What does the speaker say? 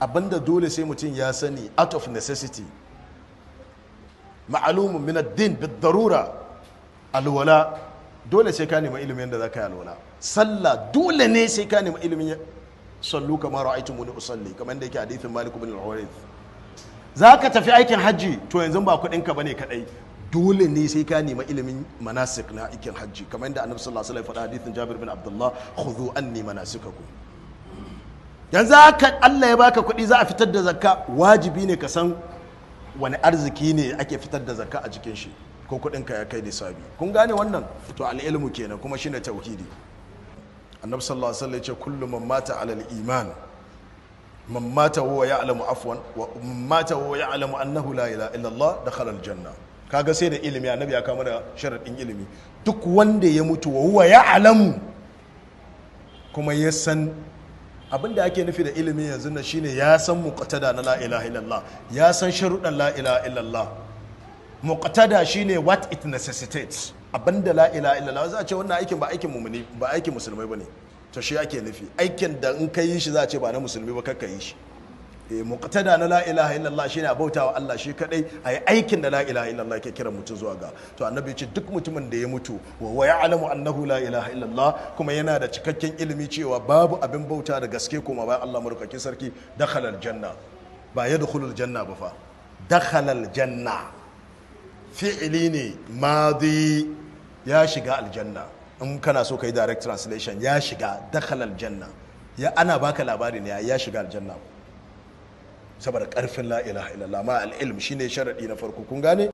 abinda dole sai mutum ya sani out of necessity, ma'alumun min ad-din bid-darura. Alwala dole sai ka nemi ilimin da zaka yi alwala. Sallah dole ne sai ka nemi ilimin sallu kama ra'aytumuni usalli, kamar da yake hadithin Malik ibn al-Huwairith. Zaka tafi aikin hajji to yanzu ba kudin ka bane kadai, dole ne sai ka nemi ilimin manasik na aikin hajji, kamar da Annabi sallallahu alaihi wasallam ya faɗa hadithin Jabir bin Abdullah, khudhu anni manasikakum. Yanzu haka Allah ya baka kuɗi za a fitar da zakka, wajibi ne ka san wani arziki ne ake fitar da zakka a cikin shi, ko kuɗinka ya kai nisabi. Kun gane wannan? To al'ilmu kenan, kuma shine tauhidi. Annabi sallallahu alaihi wasallam ya ce kullu man mata ala al-iman, man mata huwa ya'lamu afwan wa man mata huwa ya'lamu annahu la ilaha illa Allah dakhala al-janna. Kaga sai da ilimi, annabi ya kama da sharadin ilimi. Duk wanda ya mutu wa huwa ya'lamu, kuma ya san abinda ake nufi da ilimi yanzu na shine ya san muqtada na la ilaha illallah, ya san sharuɗan la ilaha illallah. Muqtada shine what it necessitates, abinda la ilaha illallah za a ce wannan aikin ba aikin mu'mini ba aikin musulmai bane, to shi ake nufi. Aikin da in ka yi shi za a ce ba na musulmi ba, kakka yi shi. Muqtada na la ilaha illallah shine a bautawa Allah shi kadai, ayi aikin da la ilaha illallah ke kira mutum zuwa ga. To annabi ya ce duk mutumin da ya mutu wa ya'lamu annahu la ilaha illallah, kuma yana da cikakken ilimi cewa babu abin bauta da gaske kuma bayan Allah madaukakin sarki, dakhala aljanna. Ba yadkhulul janna ba fa, dakhala aljanna fi'ili ne madi, ya shiga aljanna. In kana so kai direct translation, ya shiga, dakhala aljanna, ya ana baka labari ne ya shiga aljanna saboda karfin la ilaha illallah. Ma al-ilm shine sharadi na farko, kun gane.